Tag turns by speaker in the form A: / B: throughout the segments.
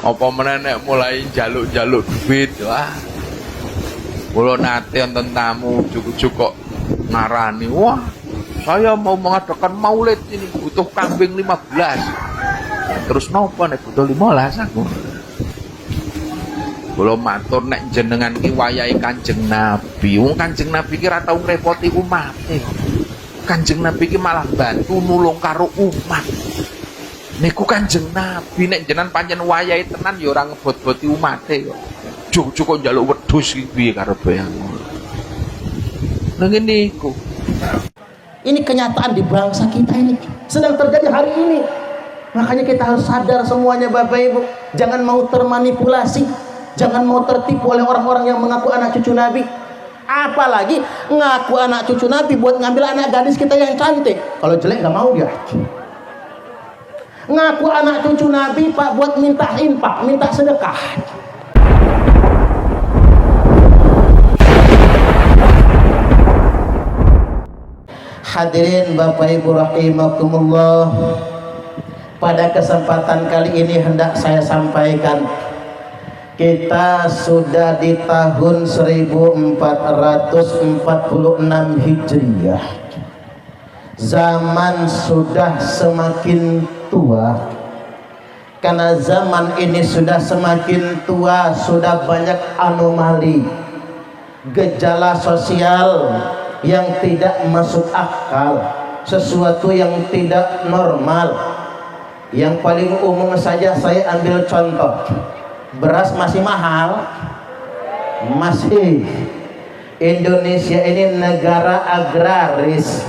A: Apa meneh mulai jaluk-jaluk duit, wah. Kula nate wonten tamu cukup kok ngarani, wah, saya mau mengadakan maulid ini butuh kambing 15. Terus nopo nek butuh 15 aku. Kula matur nek jenengan ki wayahe Kanjeng Nabi. Wong Kanjeng Nabi ki ora tau ngrepoti umate. Kanjeng Nabi ki malah bantu nulung karo umat. Niku Kanjeng Nabi nek jenengan pancen wayahe tenan ya ora ngebot-boti umate kok. Cukup njaluk wedhus iki piye karepe aku. Nang niku.
B: Ini kenyataan di bangsa kita ini sedang terjadi hari ini. Makanya kita harus sadar semuanya Bapak Ibu. Jangan mau termanipulasi. Jangan mau tertipu oleh orang-orang yang mengaku anak cucu Nabi. Apalagi ngaku anak cucu Nabi buat ngambil anak gadis kita yang cantik. Kalau jelek nggak mau dia. Ngaku anak cucu Nabi Pak buat minta infak, minta sedekah. Hadirin Bapak Ibu rahimakumullah. Pada kesempatan kali ini hendak saya sampaikan, kita sudah di tahun 1446 Hijriah. Zaman sudah semakin tua. Karena zaman ini sudah semakin tua, sudah banyak anomali, gejala sosial yang tidak masuk akal, sesuatu yang tidak normal. Yang paling umum saja saya ambil contoh. Beras masih mahal, masih. Indonesia ini negara agraris,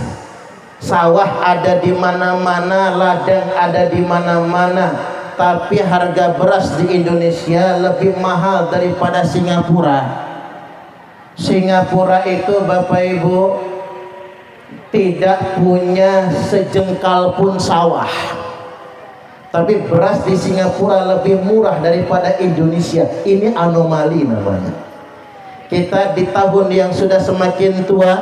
B: sawah ada di mana-mana, ladang ada di mana-mana, tapi harga beras di Indonesia lebih mahal daripada Singapura. Singapura itu Bapak Ibu tidak punya sejengkal pun sawah, tapi beras di Singapura lebih murah daripada Indonesia. Ini anomali namanya. Kita di tahun yang sudah semakin tua,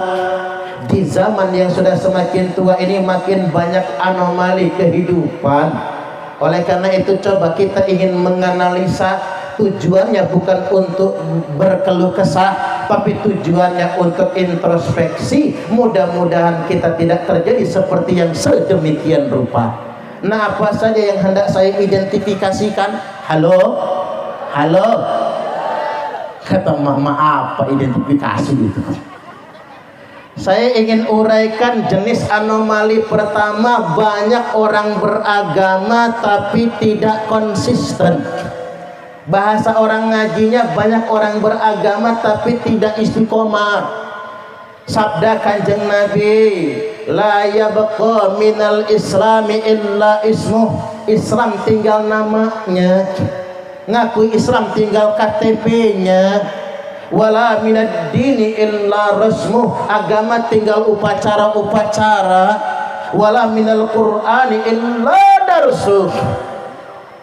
B: di zaman yang sudah semakin tua ini makin banyak anomali kehidupan. Oleh karena itu coba kita ingin menganalisa, tujuannya bukan untuk berkeluh kesah, tapi tujuannya untuk introspeksi. Mudah-mudahan kita tidak terjadi seperti yang sedemikian rupa. Nah, apa saja yang hendak saya identifikasikan? Halo? Halo? Kata mama apa identifikasi itu? Saya ingin uraikan jenis anomali pertama, banyak orang beragama tapi tidak konsisten. Bahasa orang ngajinya banyak orang beragama tapi tidak istiqomah. Sabda Kanjeng Nabi, la yabqa minal islami illa ismuh. Islam tinggal namanya, ngaku Islam tinggal KTP-nya. Wala minad dini illa rasmuh. Agama tinggal upacara-upacara. Wala minal qur'ani illa darsuh.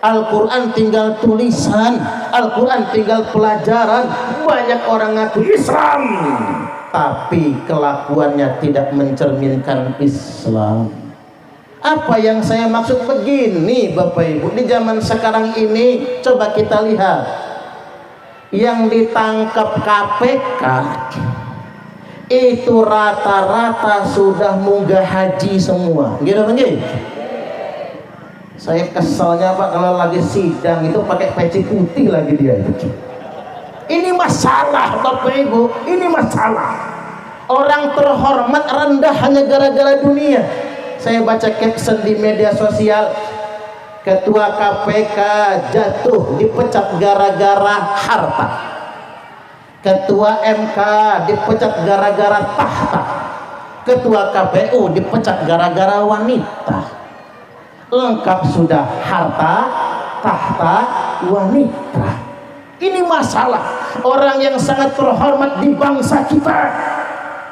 B: Al-Quran tinggal tulisan, Al-Quran tinggal pelajaran. Banyak orang ngaku Islam tapi kelakuannya tidak mencerminkan Islam. Apa yang saya maksud begini Bapak Ibu, di zaman sekarang ini coba kita lihat yang ditangkap KPK itu rata-rata sudah munggah haji semua, gitu kan? Saya keselnya Pak kalau lagi sidang itu pakai peci putih lagi dia itu. Ini masalah Bapak Ibu, ini masalah. Orang terhormat rendah hanya gara-gara dunia. Saya baca caption di media sosial, Ketua KPK jatuh dipecat gara-gara harta. Ketua MK dipecat gara-gara tahta. Ketua KPU dipecat gara-gara wanita. Lengkap sudah, harta, tahta, wanita. Ini masalah. Orang yang sangat terhormat di bangsa kita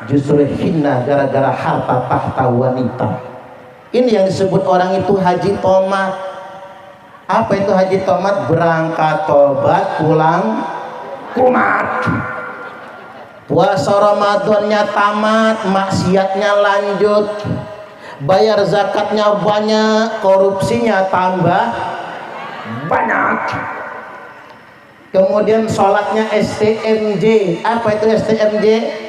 B: justru hina gara-gara harta, tahta, wanita. Ini yang disebut orang itu haji tomat. Apa itu haji tomat? Berangkat tobat, pulang kumat. Puasa Ramadannya tamat, maksiatnya lanjut. Bayar zakatnya banyak, korupsinya tambah banyak. Kemudian sholatnya STMJ. Apa itu STMJ?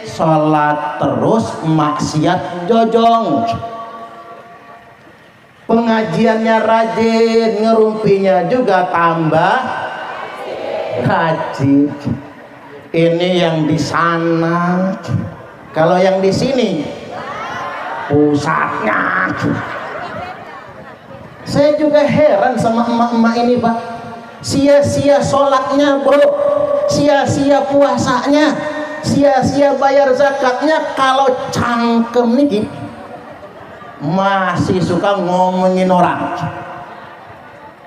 B: Sholat terus, maksiat jojong. Pengajiannya rajin, ngerumpinya juga tambah rajin. Ini yang di sana. Kalau yang di sini pusatnya. Saya juga heran sama emak-emak ini, Pak. Sia-sia sholatnya, bro, sia-sia puasanya, sia-sia bayar zakatnya. Kalau cangkem nih masih suka ngomongin orang.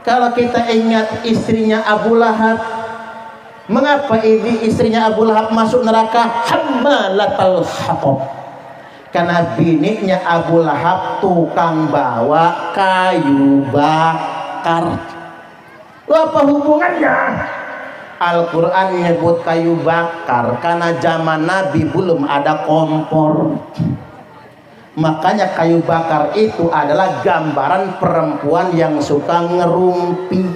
B: Kalau kita ingat istrinya Abu Lahab, mengapa istrinya Abu Lahab masuk neraka? Hammalatal hatab. Karena biniknya Abu Lahab tukang bawa kayu bakar. Apa hubungannya? Al-Quran menyebut kayu bakar karena zaman Nabi belum ada kompor. Makanya kayu bakar itu adalah gambaran perempuan yang suka ngerumpi,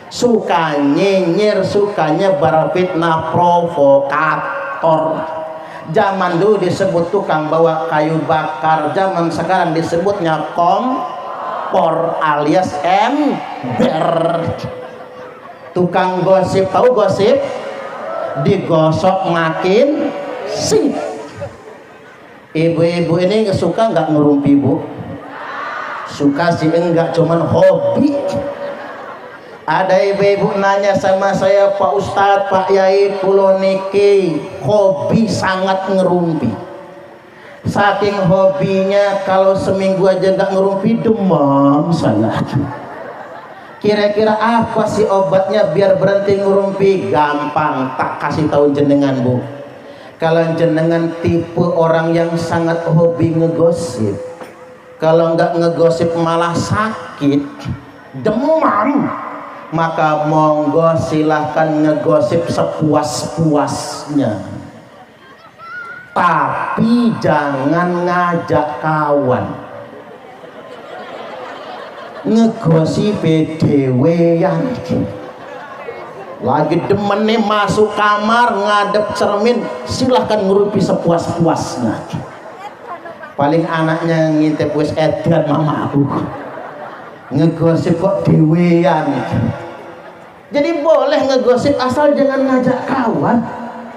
B: suka nyinyir, sukanya berfitnah, provokator. Zaman dulu disebut tukang bawa kayu bakar, zaman sekarang disebutnya kompor alias ember. Tukang gosip, tahu gosip? Digosok makin sip. Ibu-ibu ini suka nggak ngerumpi, Bu? Suka sih enggak, cuman hobi. Ada ibu-ibu nanya sama saya, Pak Ustadz, Pak Yai, kulo niki hobi sangat ngerumpi. Saking hobinya kalau seminggu aja nggak ngerumpi demam saya. Kira-kira apa sih obatnya biar berhenti ngerumpi? Gampang, tak kasih tahu jenengan, Bu. Kalau jenengan tipe orang yang sangat hobi ngegosip, kalau nggak ngegosip malah sakit, demam, maka monggo silahkan ngegosip sepuas-puasnya. Tapi jangan ngajak kawan. Ngegosip dewean. Lagi demen nih masuk kamar ngadep cermin, silahkan ngerumpi sepuas-puasnya. Paling anaknya ngintip wis edan mama aku. Ngegosip kok dewean. Jadi boleh ngegosip asal jangan ngajak kawan.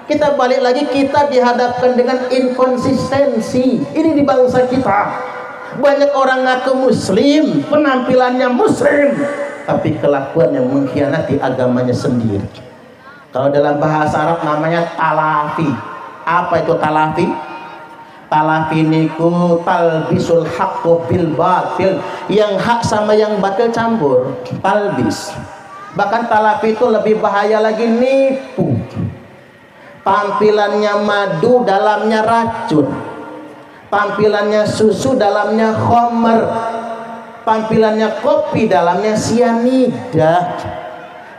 B: Kita balik lagi, kita dihadapkan dengan inkonsistensi. Ini di bangsa kita. Banyak orang ngaku muslim, penampilannya muslim, tapi kelakuan yang mengkhianati agamanya sendiri. Kalau dalam bahasa Arab namanya talafi. Apa itu talafi? Talafi niku talbisul haqqu bil batil. Yang hak sama yang batil campur, talbis. Bahkan talafi itu lebih bahaya lagi, nipu. Tampilannya madu, dalamnya racun. Tampilannya susu, dalamnya khamr. Tampilannya kopi, dalamnya sianida.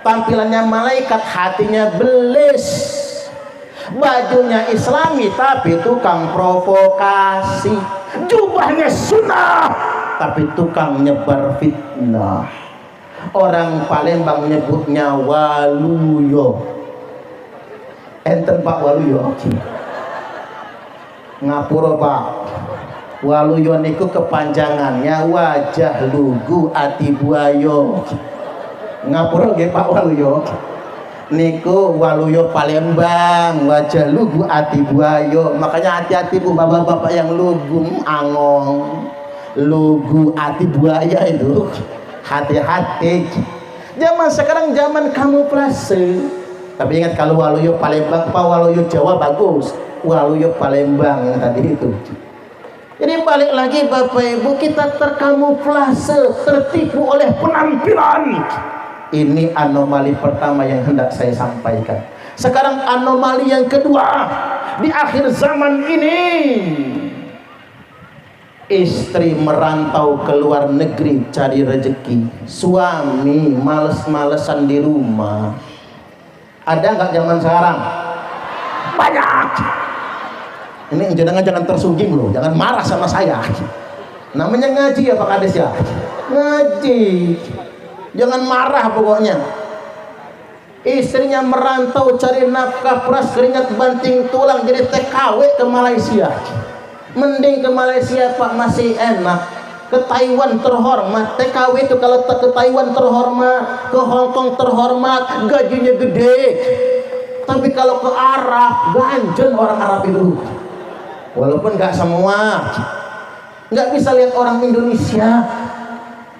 B: Tampilannya malaikat, hatinya belis. Bajunya islami tapi tukang provokasi. Jubahnya sunnah tapi tukang nyebar fitnah. Orang Palembang nyebutnya waluyo. Enten Pak Waluyo? Ngapura Pak. Waluyo niku kepanjangannya wajah lugu ati buayo. Ngapura nggih Pak Waluyo? Niku Waluyo Palembang, wajah lugu ati buayo. Makanya hati-hati Bu, bapak-bapak yang lugu angong, lugu ati buaya itu hati-hati. Zaman sekarang zaman kamuflase. Tapi ingat, kalau Waluyo Palembang, Pak Waluyo Jawa bagus, Waluyo Palembang yang tadi itu. Jadi balik lagi Bapak Ibu, kita terkamuflase, tertipu oleh penampilan. Ini anomali pertama yang hendak saya sampaikan. Sekarang anomali yang kedua, di akhir zaman ini, istri merantau ke luar negeri cari rezeki, suami males-malesan di rumah. Ada nggak zaman sekarang? Banyak. Ini jangan tersungging loh, jangan marah sama saya. Namanya ngaji ya Pak Kades ya, ngaji. Jangan marah pokoknya. Istrinya merantau cari nafkah, peras keringat banting tulang, jadi TKW ke Malaysia. Mending ke Malaysia Pak, masih enak. Ke Taiwan terhormat. TKW itu kalau ke Taiwan terhormat, ke Hong Kong terhormat, gajinya gede. Tapi kalau ke Arab, ganjen orang Arab itu. Walaupun gak semua, gak bisa lihat orang Indonesia.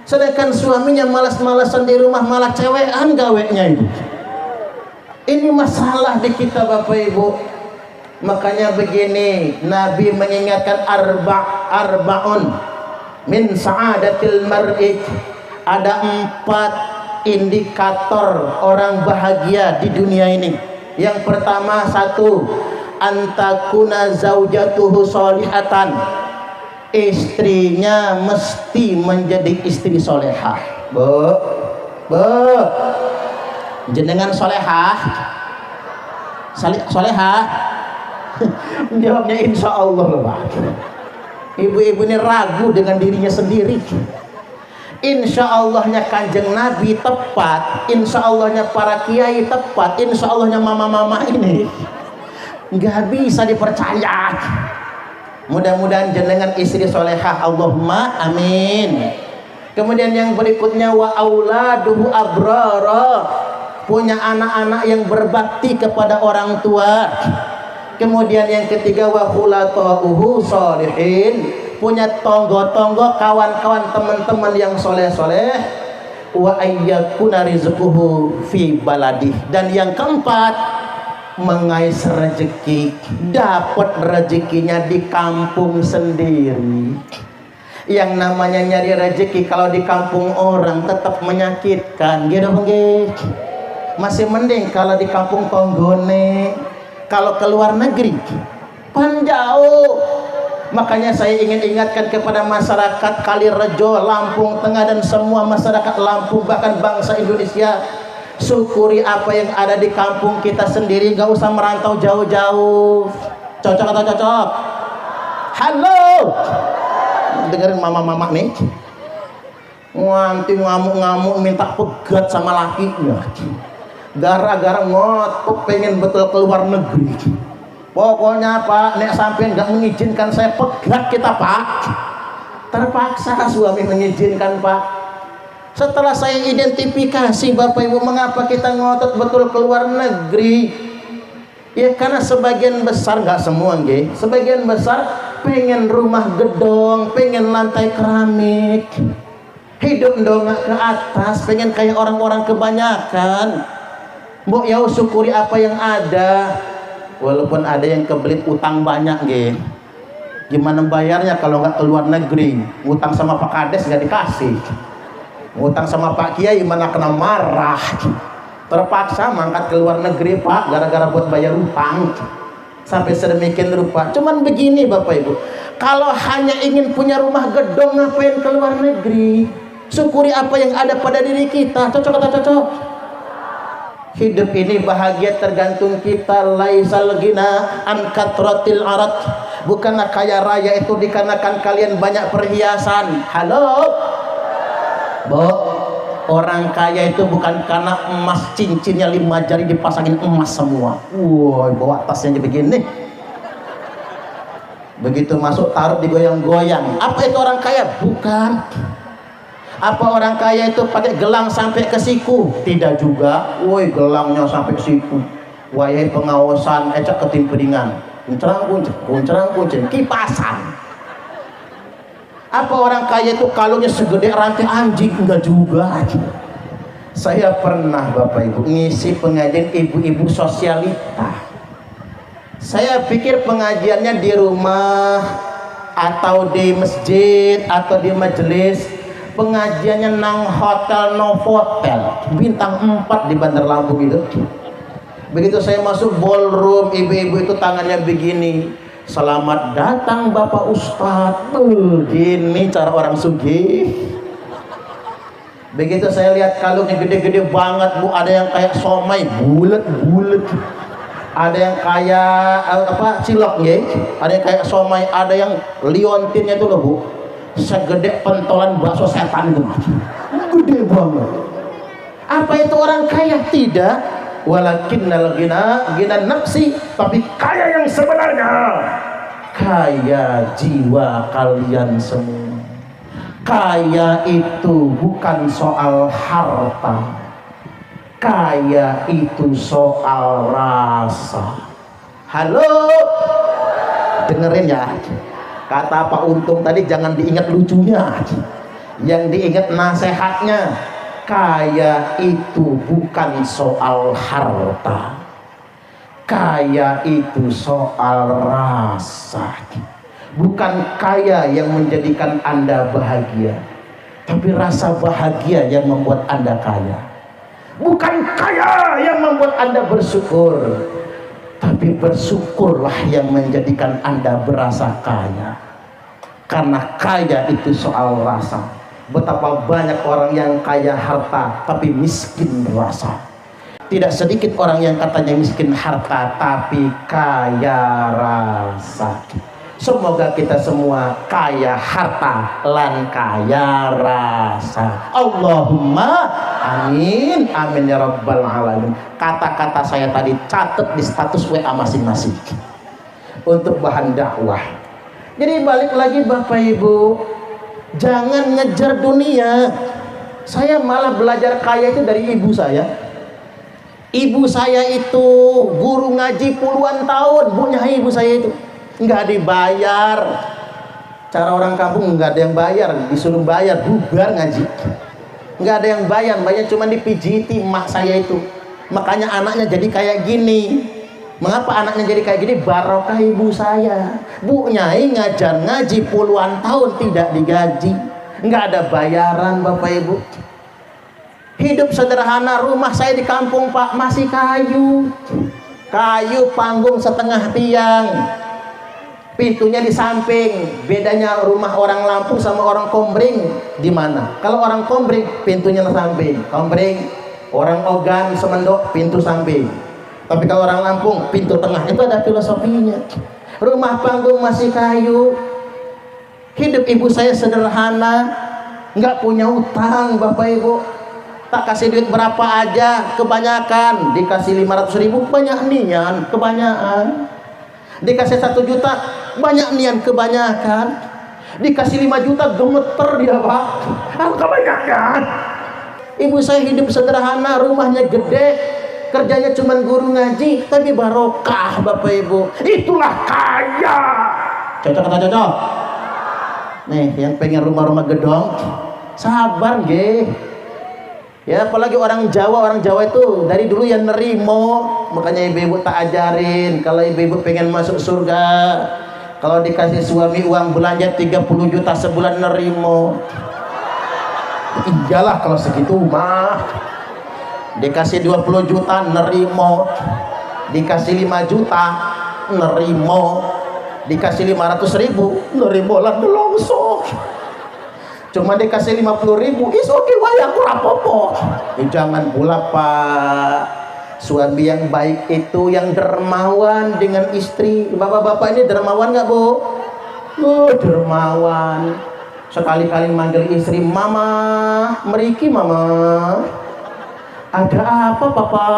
B: Sedangkan suaminya malas-malasan di rumah, malah cewekan gaweknya itu. Ini masalah di kita Bapak Ibu. Makanya begini, Nabi mengingatkan arba'un min sa'adatil mar'i. Ada 4 indikator orang bahagia di dunia ini. Yang pertama, 1, antakuna zaujatuhu sholihatan. Istrinya mesti menjadi istri solehah. Bu, jenengan solehah? Solehah? Jawabnya insya Allah Pak. Ibu-ibu ini ragu dengan dirinya sendiri. Insya Allahnya kanjeng Nabi tepat, insya Allahnya para kiai tepat, insya Allahnya mama-mama ini nggak bisa dipercaya. Mudah-mudahan jenengan istri solehah, Allahumma amin. Kemudian yang berikutnya, wa auladuhu abrara, punya anak-anak yang berbakti kepada orang tua. Kemudian yang ketiga, wa khulatuhu sholihin, punya tonggo-tonggo, kawan-kawan, teman-teman yang soleh-soleh. Wa ayyakuna rizquhu fi baladih, dan yang keempat, mengais rezeki, dapat rezekinya di kampung sendiri. Yang namanya nyari rezeki kalau di kampung orang tetap menyakitkan, gitu nggih. Masih mending kalau di kampung tonggone. Kalau keluar negeri pan jauh. Makanya saya ingin ingatkan kepada masyarakat Kalirejo, Lampung Tengah, dan semua masyarakat Lampung, bahkan bangsa Indonesia, syukuri apa yang ada di kampung kita sendiri, gak usah merantau jauh-jauh. Cocok atau cocok? Halo, dengerin mama-mama nih, nganti ngamuk-ngamuk minta pegat sama lakinya, gara-gara ngotot pengen betul keluar negeri. Pokoknya Pak, nek sampai nggak mengizinkan saya pegat kita Pak. Terpaksa suami mengizinkan Pak. Setelah saya identifikasi Bapak Ibu, mengapa kita ngotot betul keluar negeri? Ya karena sebagian besar, nggak semua nggih, sebagian besar pengen rumah gedong, pengen lantai keramik, hidup dongak ke atas, pengen kayak orang-orang kebanyakan. Mbok ya syukuri apa yang ada. Walaupun ada yang kebelit utang banyak nggih. Gimana bayarnya kalau nggak keluar negeri? Utang sama Pak Kades nggak dikasih. Utang sama Pak Kiai mana kena marah. Terpaksa mangkat keluar negeri Pak, gara-gara buat bayar utang. Sampai sedemikian rupa. Cuman begini Bapak Ibu, kalau hanya ingin punya rumah gedong, ngapain keluar negeri? Syukuri apa yang ada pada diri kita. Cocok atau cocok? Hidup ini bahagia tergantung kita. Laisal ghina an katratil arat, bukanlah kaya raya itu dikarenakan kalian banyak perhiasan. Halo Bu, orang kaya itu bukan karena emas cincinnya 5 jari dipasangin emas semua. Wah, bawa tasnya begini, begitu masuk taruh digoyang-goyang. Apa itu orang kaya? Bukan. Apa orang kaya itu pakai gelang sampai ke siku? Tidak juga. Woi, gelangnya sampai ke siku. Wahai pengawasan, ecak ketimperingan. Kuncerang-kuncing, kipasan. Apa orang kaya itu kalungnya segede rantai anjing? Enggak juga. Saya pernah Bapak Ibu ngisi pengajian ibu-ibu sosialita. Saya pikir pengajiannya di rumah atau di masjid atau di majelis. Pengajiannya nang hotel Novotel bintang 4 di Bandar Lampung itu. Begitu saya masuk ballroom, ibu-ibu itu tangannya begini, selamat datang Bapak Ustadz. Gini cara orang sugih. Begitu saya lihat kalungnya gede-gede banget Bu, ada yang kayak somai bulet-bulet, ada yang kayak apa cilok ya, ada yang kayak somai, ada yang liontinnya itu loh Bu, segede pentolan bakso setan itu, gede banget. Apa itu orang kaya? Tidak. walakinnal ghina nafsi, tapi kaya yang sebenarnya kaya jiwa kalian semua. Kaya itu bukan soal harta, kaya itu soal rasa. Halo, dengerin ya, kata Pak Untung tadi jangan diingat lucunya, yang diingat nasihatnya. Kaya itu bukan soal harta, kaya itu soal rasa. Bukan kaya yang menjadikan Anda bahagia, tapi rasa bahagia yang membuat Anda kaya. Bukan kaya yang membuat Anda bersyukur, tapi bersyukurlah yang menjadikan Anda berasa kaya. Karena kaya itu soal rasa. Betapa banyak orang yang kaya harta tapi miskin rasa. Tidak sedikit orang yang katanya miskin harta tapi kaya rasa. Semoga kita semua kaya harta lan kaya rasa. Allahumma amin, amin ya rabbal alamin. Kata-kata saya tadi catat di status WA masing-masing untuk bahan dakwah. Jadi balik lagi Bapak Ibu, jangan ngejar dunia. Saya malah belajar kaya itu dari ibu saya. Ibu saya itu guru ngaji puluhan tahun, punya ibu saya itu nggak dibayar. Cara orang kampung nggak ada yang bayar, disuruh bayar bubar ngaji. Nggak ada yang bayar, banyak cuma dipijiti emak saya itu. Makanya anaknya jadi kayak gini. Mengapa anaknya jadi kayak gini? Barokah ibu saya. Bu Nyai ngajar ngaji puluhan tahun tidak digaji, nggak ada bayaran Bapak Ibu. Hidup sederhana, rumah saya di kampung Pak masih kayu, panggung setengah tiang, pintunya di samping. Bedanya rumah orang Lampung sama orang Kombring di mana? Kalau orang Kombring pintunya di samping, Kombring. Orang Ogan Semendok pintu samping. Tapi kalau orang Lampung pintu tengah. Itu ada filosofinya. Rumah panggung masih kayu. Hidup ibu saya sederhana, nggak punya utang Bapak Ibu. Tak kasih duit berapa aja, kebanyakan dikasih 500.000, banyak nian, kebanyakan. Dikasih 1 juta, banyak nian, kebanyakan. Dikasih 5 juta, gemeter dia Pak, kebanyakan. Ibu saya hidup sederhana, rumahnya gede, kerjanya cuma guru ngaji, tapi barokah Bapak Ibu. Itulah kaya. Cocok atau cocok? Nih, yang pengen rumah-rumah gedong, sabar nggih. Ya, apalagi orang Jawa itu dari dulu yang nerimo. Makanya ibu-ibu tak ajarin, kalau ibu-ibu pengen masuk surga, kalau dikasih suami uang belanja 30 juta sebulan nerimo. Iyalah kalau segitu mah. Dikasih 20 juta nerimo, dikasih 5 juta nerimo, dikasih 500.000 nerimo lah delongso. Cuma dikasih 50.000, is oke wae aku rapopo. Jangan pula Pak. Suami yang baik itu yang dermawan dengan istri. Bapak-bapak ini dermawan nggak Bu? Oh, dermawan. Sekali-kali manggil istri, Mama, meriki Mama. Ada apa Papa?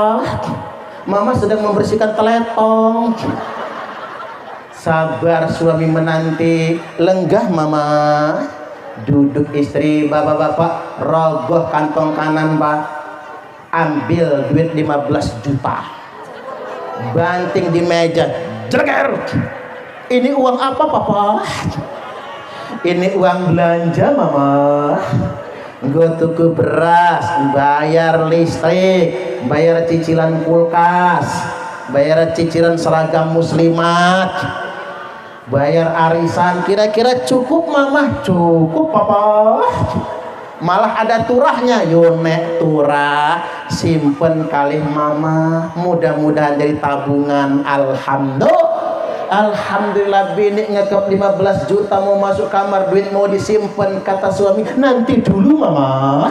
B: Mama sedang membersihkan teletong. Sabar suami menanti, lenggah Mama. Duduk istri, bapak-bapak, rogoh kantong kanan Pak, ambil duit 15 juta, banting di meja, jeleker. Ini uang apa Papa? Ini uang belanja Mama. Gue tuku beras, bayar listrik, bayar cicilan kulkas, bayar cicilan seragam muslimat, bayar arisan. Kira-kira cukup Mama? Cukup Papa. Malah ada turahnya. Yo nek turah simpen kali Mama, mudah-mudahan jadi tabungan. Alhamdulillah bini ngekep 15 juta mau masuk kamar, duit mau disimpan. Kata suami, nanti dulu Mama,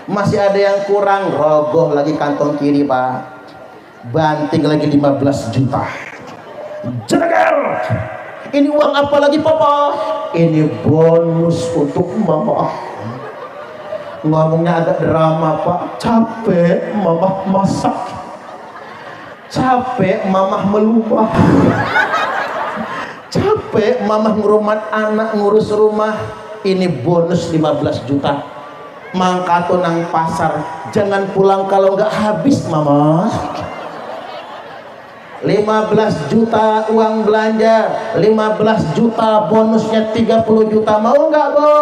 B: masih ada yang kurang. Rogoh lagi kantong kiri Pak, banting lagi 15 juta, jeneger. Ini uang apa lagi Papa? Ini bonus untuk Mama. Ngomongnya agak drama Pak, capek Mama masak. Capek mamah melumah. Capek mamah ngurumat anak, ngurus rumah. Ini bonus 15 juta. Mangkato nang pasar, jangan pulang kalau nggak habis mama. 15 juta uang belanja, 15 juta bonusnya 30 juta. Mau nggak bu?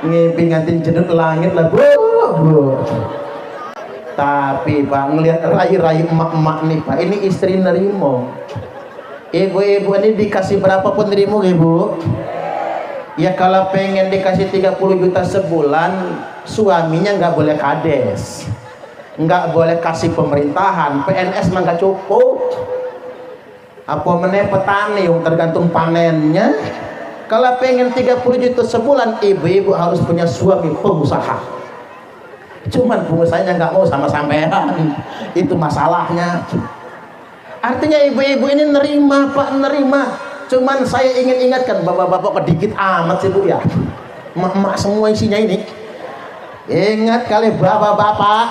B: Ngimpi ngantin jedut langit lah bu. Tapi pak ngelihat rai-rai emak-emak nih pak, ini istri nerimo. Ibu-ibu ini dikasih berapapun nerimo ibu. Ya kalau pengen dikasih 30 juta sebulan, suaminya nggak boleh kades, nggak boleh kasih pemerintahan, PNS mah nggak cukup. Apa meneh petani yang tergantung panennya. Kalau pengen 30 juta sebulan, ibu-ibu harus punya suami pengusaha. Cuman pengusahanya nggak mau sama sampean, itu masalahnya. Artinya ibu-ibu ini nerima pak, nerima. Cuman saya ingin ingatkan bapak-bapak kedikit amat sih bu ya, emak-emak semua isinya ini. Ingat kali bapak-bapak,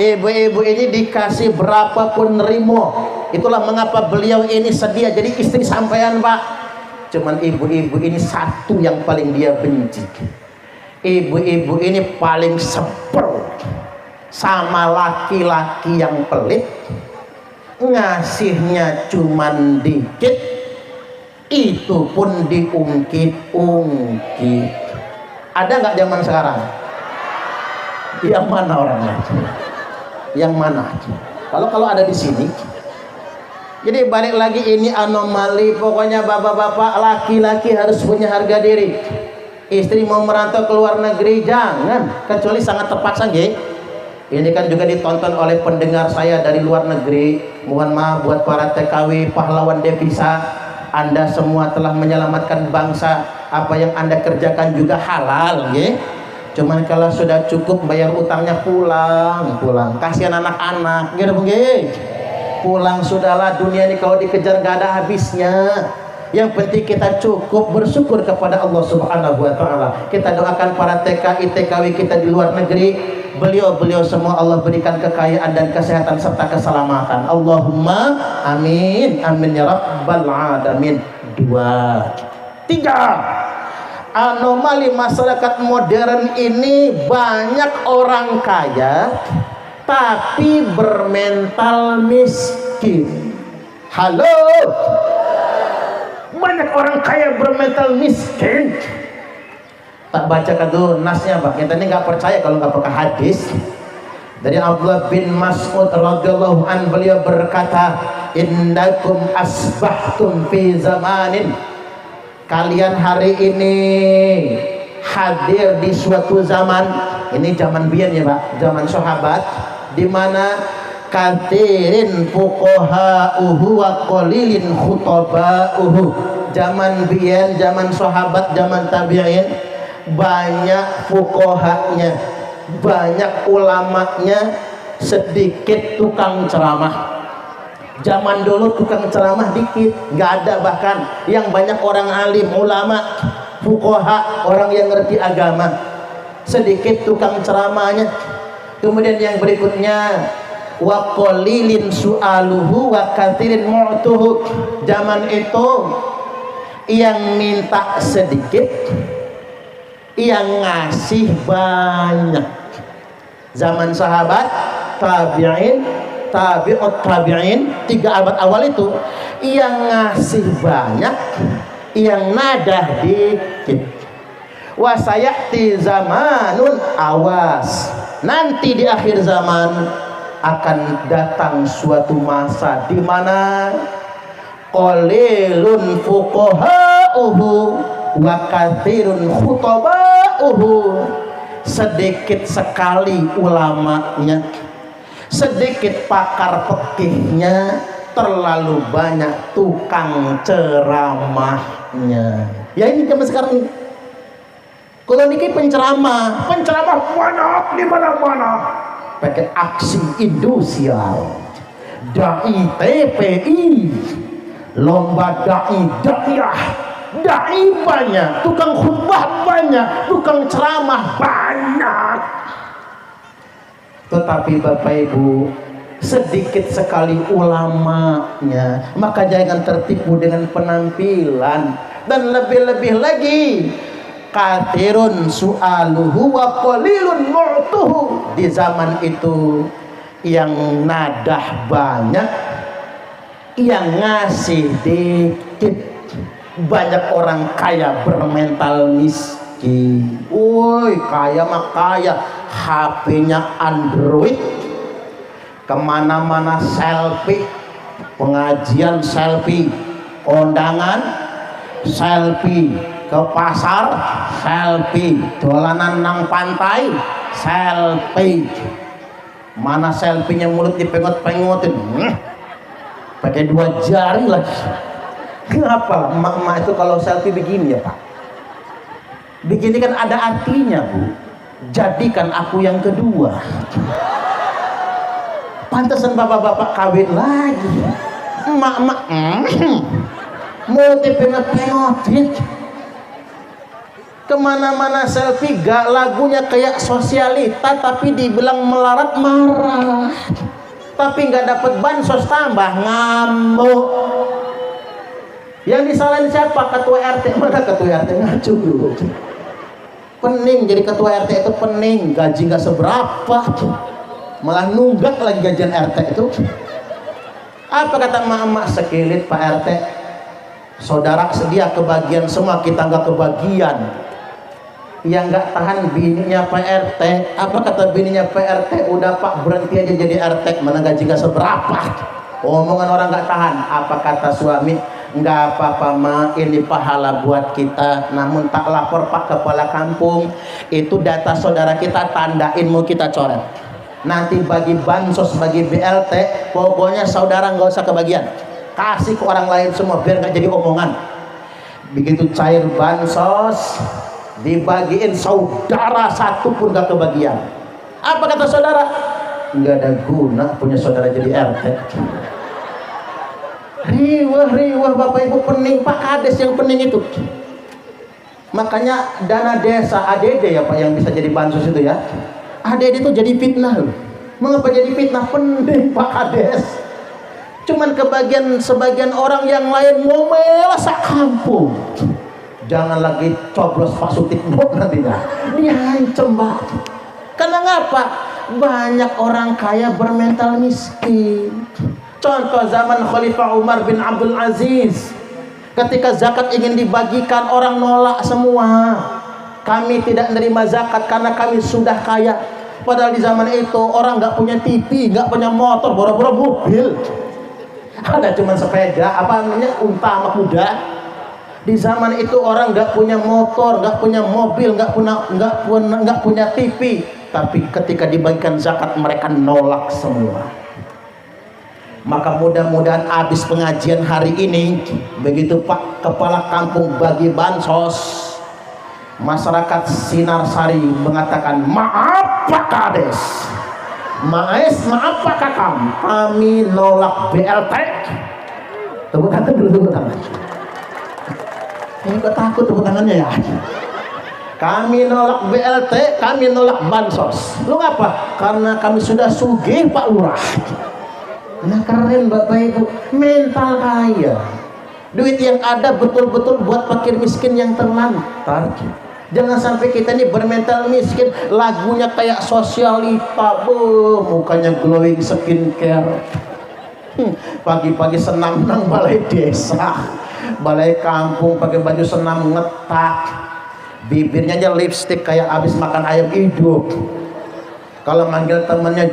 B: ibu-ibu ini dikasih berapapun nerimo. Itulah mengapa beliau ini sedia jadi istri sampean pak. Cuman ibu-ibu ini satu yang paling dia benci. Ibu-ibu ini paling sebel sama laki-laki yang pelit, ngasihnya cuman dikit, itu pun diungkit-ungkit. Ada nggak zaman sekarang? Yang mana orangnya? Yang mana? Kalau ada di sini. Jadi balik lagi, ini anomali. Pokoknya bapak-bapak, laki-laki harus punya harga diri. Istri mau merantau ke luar negeri jangan, kecuali sangat terpaksa nggih. Ini kan juga ditonton oleh pendengar saya dari luar negeri. Mohon maaf buat para TKW pahlawan devisa, Anda semua telah menyelamatkan bangsa. Apa yang Anda kerjakan juga halal nggih. Cuman kalau sudah cukup bayar utangnya pulang. Kasihan anak-anak gitu nggih. Pulang sudahlah, dunia ini kalau dikejar gak ada habisnya. Yang penting kita cukup bersyukur kepada Allah Subhanahu wa taala. Kita doakan para TKI TKW kita di luar negeri, beliau semua Allah berikan kekayaan dan kesehatan serta keselamatan. Allahumma amin. Amin ya rabbal alamin. 2, 3. Anomali masyarakat modern ini, banyak orang kaya tapi bermental miskin. Halo, banyak orang kaya bermental miskin. Tak bacakan dulu nasnya pak, kita ini nggak percaya kalau nggak pakai hadis. Dari Abdullah bin Mas'ud radhiyallahu an, beliau berkata, innakum asbahtum fi zamanin, kalian hari ini hadir di suatu zaman. Ini zaman biyen ya pak, zaman sahabat, di mana kathirin fuqaha'uhu wa qalilin khutaba'uhu. Zaman biyen, zaman sahabat, zaman tabi'in, banyak fuqahanya, banyak ulamanya, sedikit tukang ceramah. Zaman dulu tukang ceramah dikit, nggak ada bahkan. Yang banyak orang alim, ulama, fuqaha, orang yang ngerti agama, sedikit tukang ceramahnya. Kemudian yang berikutnya, wa qalilin su'aluhu wa katsirin mu'tuhu. Zaman itu yang minta sedikit, yang ngasih banyak. Zaman sahabat, tabi'in, tabi'ut tabi'in, 3 abad awal itu, yang ngasih banyak, yang nadah dikit. Wa sayati zamanun, awas, nanti di akhir zaman akan datang suatu masa di mana qalilun fuqaha'uhu wa katsirun khutaba'uhu. Sedikit sekali ulamanya, sedikit pakar fikihnya, terlalu banyak tukang ceramahnya. Ya ini zaman sekarang. Kalau niki penceramah banyak di mana-mana. Pakai aksi industrial, dai TPI, lomba dai banyak, tukang khutbah banyak, tukang ceramah banyak. Tetapi Bapak Ibu, sedikit sekali ulamanya, maka jangan tertipu dengan penampilan. Dan lebih-lebih lagi, kathirun su'aluhu wa qalilun mu'tuhu. Di zaman itu yang nadah banyak, yang ngasih dikit. Banyak orang kaya bermental miskin. Woi, kaya mah kaya, HP-nya Android, kemana-mana selfie, pengajian selfie, kondangan selfie, ke pasar selfie, dolanan nang pantai selfie. Mana selfie-nya mulut dipengot-pengotin, pakai 2 jari lagi. Kenapa emak-emak itu kalau selfie begini ya Pak? Begini kan ada artinya Bu. Jadikan aku yang kedua. Pantesan bapak-bapak kawin lagi. Emak-emak multi pengot-pengotin. Kemana-mana selfie, gak lagunya kayak sosialita, tapi dibilang melarat marah. Tapi gak dapet bansos tambah ngamuk. Yang disalahin siapa? Ketua RT. Mana ketua RT? Ngacu dulu. Pening jadi ketua RT itu, pening, gaji gak seberapa, malah nunggak lagi gajian RT itu. Apa kata emak-emak? Sekilit Pak RT, saudara sedia kebagian semua, kita nggak kebagian. Yang nggak tahan bininya Pak RT. Apa kata bininya Pak RT? Udah Pak, berhenti aja jadi RT, mana gaji gak seberapa. Omongan orang nggak tahan. Apa kata suami? Nggak apa-apa Ma, ini pahala buat kita. Namun tak lapor Pak Kepala Kampung. Itu data saudara kita, tandain mau kita coret. Nanti bagi bansos, bagi BLT, pokoknya saudara nggak usah kebagian. Kasih ke orang lain semua biar nggak jadi omongan. Begitu cair bansos, dibagiin, saudara satu pun nggak kebagian. Apa kata saudara? Nggak ada guna punya saudara jadi RT. Riwah Bapak Ibu, pening Pak Kades yang pening itu. Makanya dana desa ADD ya Pak yang bisa jadi bansos itu ya. ADD itu jadi fitnah loh. Mengapa jadi fitnah? Pening Pak Kades. Cuman kebagian sebagian orang yang lain ngomel sak kampung. Jangan lagi coblos Pak Sutikno nantinya. Diancam Pak. Karena ngapa? Banyak orang kaya bermental miskin. Contoh zaman Khalifah Umar bin Abdul Aziz, ketika zakat ingin dibagikan, orang nolak semua. Kami tidak menerima zakat karena kami sudah kaya. Padahal di zaman itu orang nggak punya TV, nggak punya motor, boro-boro mobil. Ada cuma sepeda, apa namanya, unta sama kuda. Di zaman itu orang nggak punya motor, nggak punya mobil, nggak punya TV. Tapi ketika dibagikan zakat mereka nolak semua. Maka mudah-mudahan habis pengajian hari ini, begitu Pak Kepala Kampung bagi bansos, masyarakat Sinarsari mengatakan, maaf Pak Kades, maaf Pak Kakam, kami nolak BLT. Tepuk tangan dulu, tepuk tangan. Ini kok takut tepuk tangannya ya? Kami nolak BLT, kami nolak bansos. Lu ngapa? Karena kami sudah sugih Pak Lurah. Nah keren Bapak Ibu, mental kaya. Duit yang ada betul-betul buat fakir miskin yang terlantar. Jangan sampai kita ini bermental miskin, lagunya kayak sosialita, mukanya glowing skincare. Pagi-pagi senam nang balai desa, balai kampung, pakai baju senam ngetak, bibirnya aja lipstick kayak habis makan ayam hidup. Kalau manggil temennya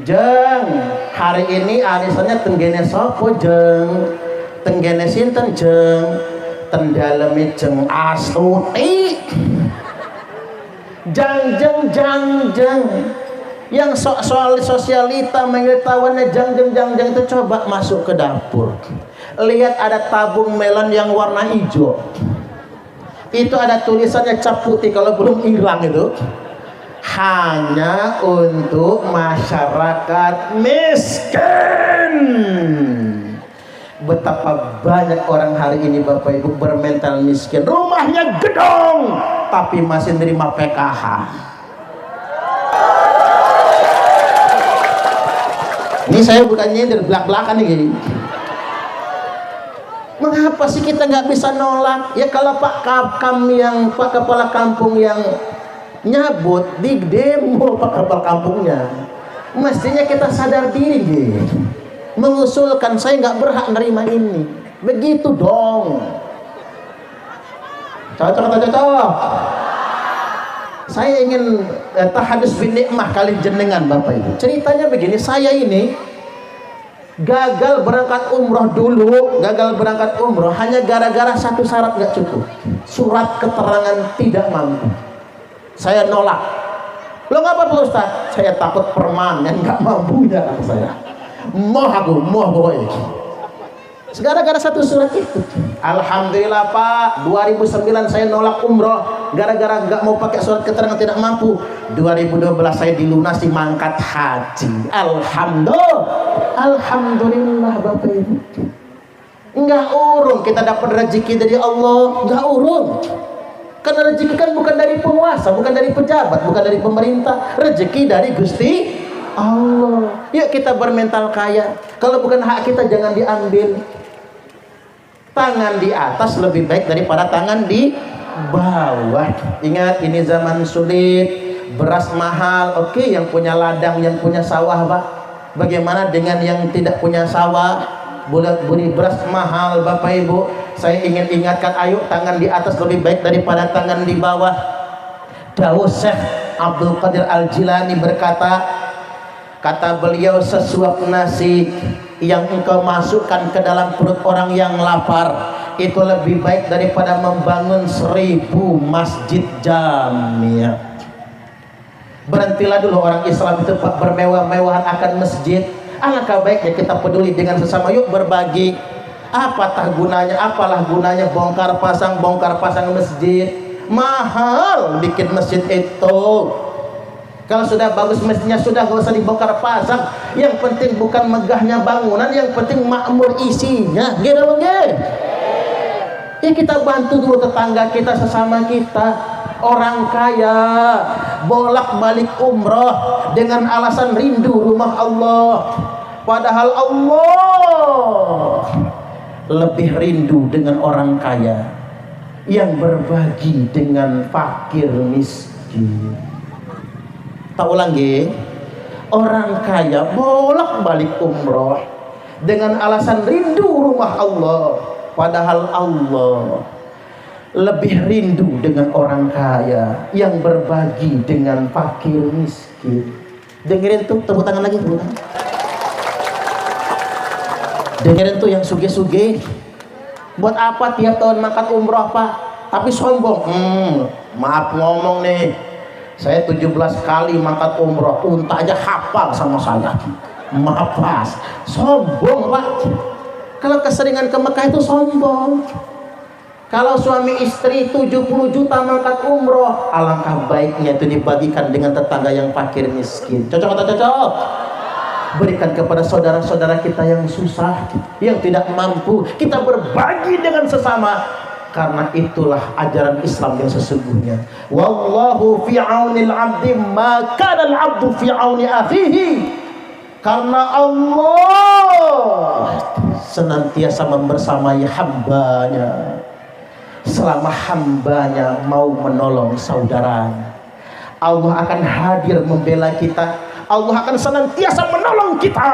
B: Jeng, hari ini arisannya tenggene sopo Jeng, tenggene sinten Jeng, tendalemi Jeng Astuti. Jang. Yang soal sosialita manggil tawannya jang itu, coba masuk ke dapur, lihat ada tabung melon yang warna hijau, itu ada tulisannya cap putih kalau belum hilang itu, hanya untuk masyarakat miskin. Betapa banyak orang hari ini Bapak Ibu bermental miskin, rumahnya gedong tapi masih nerima PKH. Ini saya bukan nyindir, belak-belakan nih. Mengapa sih kita nggak bisa nolak? Ya kalau Pak Kepala Kampung yang nyabut di demo Pak Kepala Kampungnya, mestinya kita sadar diri gitu. Mengusulkan saya nggak berhak nerima ini. Begitu dong. Cocok atau cocok? Saya ingin tahadus bin nikmah kali jenengan Bapak Ibu. Ceritanya begini, saya ini gagal berangkat umroh dulu, hanya gara-gara satu syarat nggak cukup, surat keterangan tidak mampu. Saya nolak. Lo nggak apa-apa Ustaz? Saya takut permanen nggak mampu ya saya. Mau boy. Gara-gara satu surat itu. Alhamdulillah Pak, 2009 saya nolak umroh gara-gara nggak mau pakai surat keterangan tidak mampu. 2012 saya dilunasi mangkat haji. Alhamdulillah Bapak Ibu. Enggak urung kita dapat rezeki dari Allah, enggak urung. Karena rezeki kan bukan dari penguasa, bukan dari pejabat, bukan dari pemerintah. Rezeki dari Gusti Allah. Yuk kita bermental kaya. Kalau bukan hak kita jangan diambil. Tangan di atas lebih baik daripada tangan di bawah. Ingat ini zaman sulit, beras mahal. Oke, yang punya ladang, yang punya sawah Pak. Bagaimana dengan yang tidak punya sawah? Beli beras mahal Bapak Ibu. Saya ingin ingatkan, ayo tangan di atas lebih baik daripada tangan di bawah. Dawuh Syekh Abdul Qadir Al-Jilani berkata, kata beliau, sesuap nasi yang engkau masukkan ke dalam perut orang yang lapar itu lebih baik daripada membangun 1000 masjid jamiah. Berhentilah dulu orang Islam itu Pak bermewah-mewahan akan masjid. Alangkah baiknya kita peduli dengan sesama, yuk berbagi. Apalah gunanya bongkar pasang masjid. Mahal bikin masjid itu. Kalau sudah bagus mestinya sudah gak usah dibongkar pasang. Yang penting bukan megahnya bangunan, yang penting makmur isinya. Gitu nggih. Ya kita bantu dulu tetangga kita, sesama kita. Orang kaya bolak-balik umroh dengan alasan rindu rumah Allah. Padahal Allah lebih rindu dengan orang kaya yang berbagi dengan fakir miskin. Tak ulang nggih, orang kaya bolak-balik umroh dengan alasan rindu rumah Allah, padahal Allah lebih rindu dengan orang kaya yang berbagi dengan fakir miskin. Dengerin tuh, tepuk tangan lagi, tepuk tangan. Dengerin tuh yang suge-suge. Buat apa tiap tahun makan umroh Pak? Tapi sombong. Maaf ngomong nih. Saya 17 kali mangkat umroh, unta aja hafal sama saya. Maaf Pak, sombong Pak. Kalau keseringan ke Mekah itu sombong. Kalau suami istri 70 juta mangkat umroh, alangkah baiknya itu dibagikan dengan tetangga yang fakir miskin. Cocok atau cocok? Berikan kepada saudara-saudara kita yang susah, yang tidak mampu. Kita berbagi dengan sesama. Karena itulah ajaran Islam yang sesungguhnya. Wallahu fi aunil 'abdi ma kana al-'abdu fi auni akhihi. Karena Allah senantiasa membersamai hambanya selama hambanya mau menolong saudaranya. Allah akan hadir membela kita. Allah akan senantiasa menolong kita.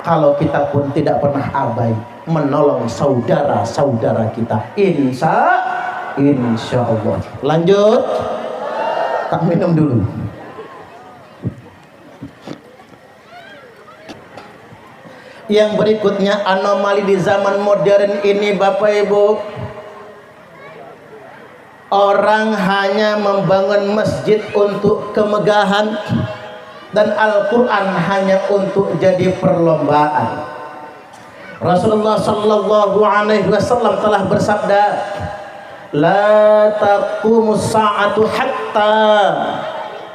B: Kalau kita pun tidak pernah abai menolong saudara-saudara kita, insya Allah. Lanjut, tak minum dulu. Yang berikutnya, anomali di zaman modern ini Bapak Ibu, orang hanya membangun masjid untuk kemegahan dan Al-Quran hanya untuk jadi perlombaan. Rasulullah sallallahu alaihi wasallam telah bersabda, la taqumus sa'atu hatta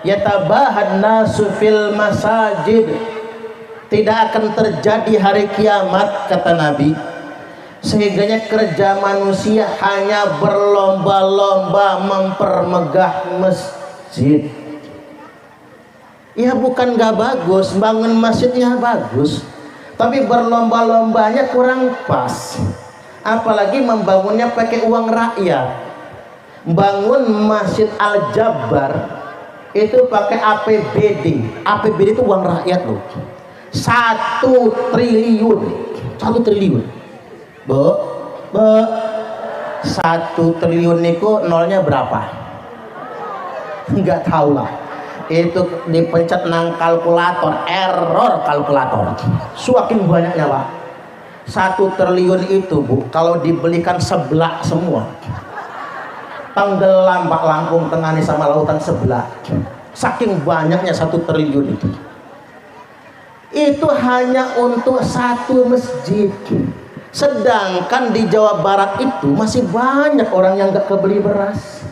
B: yatabahan nasu fil masajid. Tidak akan terjadi hari kiamat, kata Nabi, sehingganya kerja manusia hanya berlomba-lomba mempermegah masjid. Ya bukan nggak bagus, bangun masjidnya bagus, tapi berlomba-lombanya kurang pas. Apalagi membangunnya pakai uang rakyat. Bangun Masjid Al-Jabar itu pakai APBD. APBD itu uang rakyat loh. 1 triliun. 1 triliun. Bu, 1 triliun niku nolnya berapa? Enggak tahu lah. Itu dipencet nang kalkulator, error kalkulator. Semakin banyaknya Pak. 1 triliun itu Bu, kalau dibelikan sebelah semua, tenggelam Pak Lampung Tengah nih sama lautan sebelah. Saking banyaknya 1 triliun itu. Itu hanya untuk 1 masjid. Sedangkan di Jawa Barat itu masih banyak orang yang nggak kebeli beras,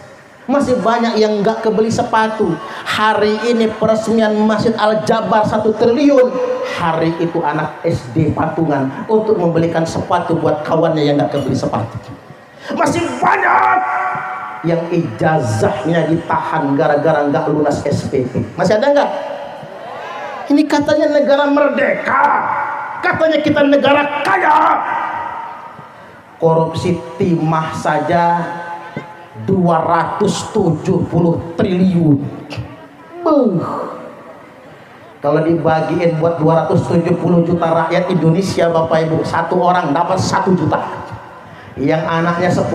B: masih banyak yang nggak kebeli sepatu. Hari ini peresmian Masjid Al-Jabar 1 triliun. Hari itu anak SD patungan untuk membelikan sepatu buat kawannya yang nggak kebeli sepatu. Masih banyak yang ijazahnya ditahan gara-gara nggak lunas SPP. Masih ada nggak? Ini katanya negara merdeka, katanya kita negara kaya. Korupsi timah saja 270 triliun. Kalau dibagiin buat 270 juta rakyat Indonesia Bapak Ibu, 1 orang dapat 1 juta. Yang anaknya 10,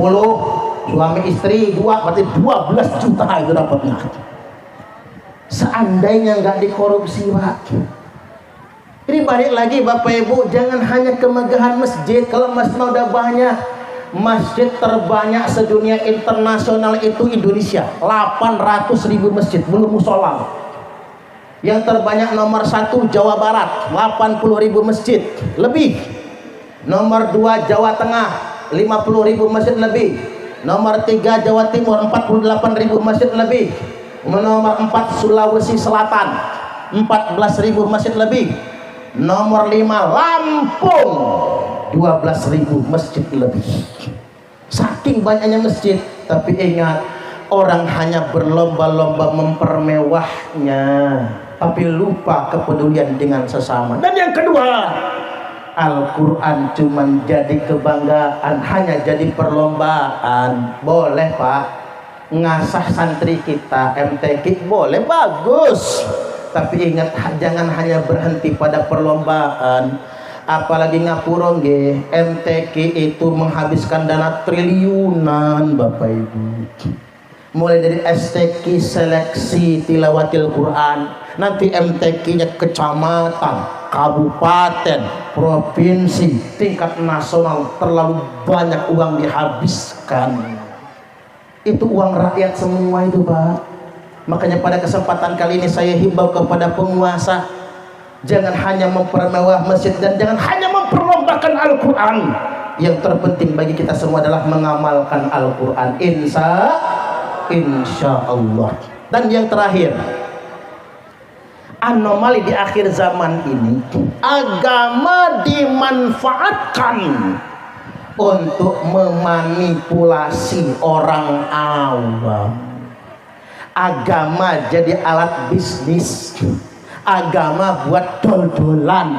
B: suami istri 2, berarti 12 juta itu dapatnya. Seandainya nggak dikorupsi Pak. Ini balik lagi Bapak Ibu, jangan hanya kemegahan masjid. Kalau masjid udah banyak, masjid terbanyak sedunia internasional itu Indonesia, 800.000 masjid, belum musola. Yang terbanyak nomor 1 Jawa Barat, 80.000 masjid lebih. Nomor 2 Jawa Tengah, 50.000 masjid lebih. Nomor 3 Jawa Timur, 48.000 masjid lebih. Nomor 4 Sulawesi Selatan, 14.000 masjid lebih. Nomor 5 Lampung, 12.000 masjid lebih. Saking banyaknya masjid. Tapi ingat, orang hanya berlomba-lomba mempermewahnya, tapi lupa kepedulian dengan sesama. Dan yang kedua, Al-Quran cuman jadi kebanggaan, hanya jadi perlombaan. Boleh Pak, ngasah santri kita MTQ boleh, bagus. Tapi ingat, jangan hanya berhenti pada perlombaan. Apalagi ngapura nggih, MTQ itu menghabiskan dana triliunan Bapak Ibu. Mulai dari STQ seleksi tilawatil Quran, nanti MTQ-nya kecamatan, kabupaten, provinsi, tingkat nasional. Terlalu banyak uang dihabiskan. Itu uang rakyat semua itu Pak. Makanya pada kesempatan kali ini saya himbau kepada penguasa, jangan hanya mempermewah masjid dan jangan hanya memperlombakan Al-Quran. Yang terpenting bagi kita semua adalah mengamalkan Al-Quran. Insya Allah. Dan yang terakhir, anomali di akhir zaman ini, agama dimanfaatkan untuk memanipulasi orang awam. Agama jadi alat bisnis, agama buat dol-dolan,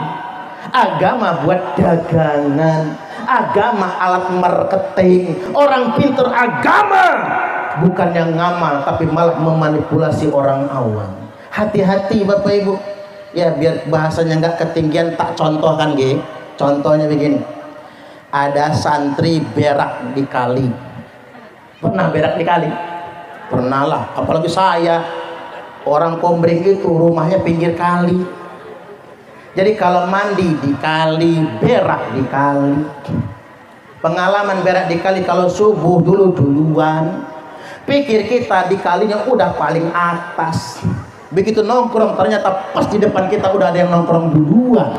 B: agama buat dagangan, agama alat marketing. Orang pinter agama bukan yang ngamal, tapi malah memanipulasi orang awam. Hati-hati Bapak Ibu ya, biar bahasanya nggak ketinggian, tak contohkan G. Contohnya begini, ada santri berak di kali. Pernah berak di kali? Pernah lah, apalagi saya. Orang Kombreng itu rumahnya pinggir kali. Jadi kalau mandi di kali, berak di kali. Pengalaman berak di kali kalau subuh duluan. Pikir kita di kalinya udah paling atas. Begitu nongkrong ternyata pas di depan kita udah ada yang nongkrong duluan.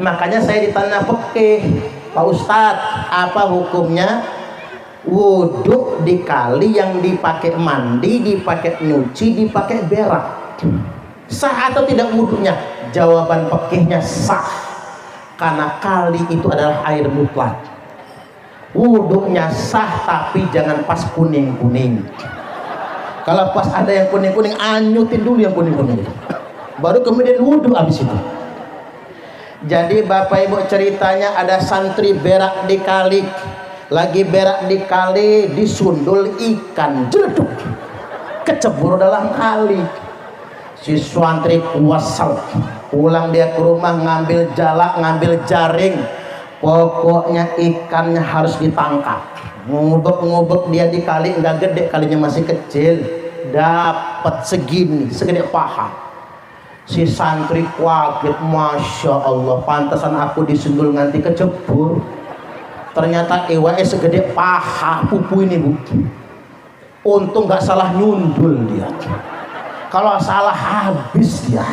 B: Makanya saya ditanya fikih, Pak Ustadz, apa hukumnya wudhu di kali yang dipakai mandi, dipakai nyuci, dipakai berak? Sah atau tidak wudhunya? Jawaban fikihnya sah, karena kali itu adalah air mutlak. Wudhunya sah, tapi jangan pas kuning-kuning. Kalau pas ada yang kuning-kuning, anyutin dulu yang kuning-kuning, baru kemudian wudhu habis itu. Jadi Bapak Ibu ceritanya ada santri berak di kali, lagi berak di kali disundul ikan jeduk kecebur dalam kali. Si santri kuasal pulang dia ke rumah, ngambil jalak, ngambil jaring, pokoknya ikannya harus ditangkap. Ngubek-ngubek dia di kali, nggak gede, kalinya masih kecil, dapat segini, segede paha. Si santri kaget, masya Allah, pantasan aku disundul nganti kecebur. Ternyata iwae segede paha pupu ini bu. Untung nggak salah nyundul dia, kalau salah habis dia.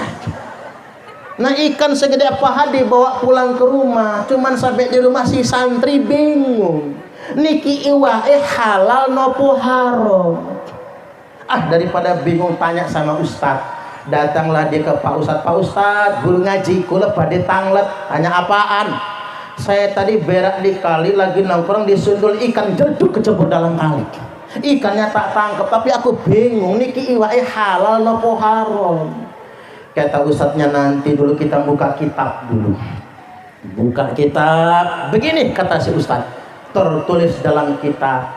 B: Nah ikan segede paha dibawa pulang ke rumah, cuman sampai di rumah si santri bingung, niki iwae halal nopo haram. Daripada bingung tanya sama ustadz. Datanglah dia ke Pak Ustadz. Pak Ustadz, guru ngaji kula pada tanglet. Tanya apaan? Saya tadi berak di kali, lagi nongkrong disundul ikan jeduk kecebur dalam kali. Ikannya tak tangkap, tapi aku bingung niki iwae halal nopo haram. Kata ustadznya, nanti dulu kita buka kitab dulu. Buka kitab. Begini kata si ustadz, tertulis dalam kitab,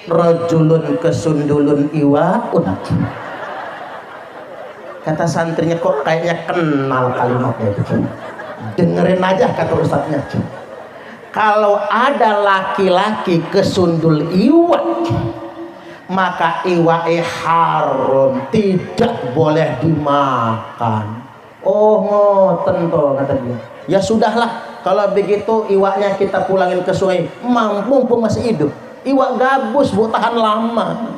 B: rajulun kesundulun iwaun. Kata santrinya, kok kayaknya kenal kalimatnya itu. Dengerin aja kata ustadznya. Kalau ada laki-laki kesundul iwak, maka iwae haram, tidak boleh dimakan. Oh ngoten toh kata dia. Ya sudahlah, kalau begitu iwaknya kita pulangin ke sungai, mumpung masih hidup. Iwak gabus bu, tahan lama.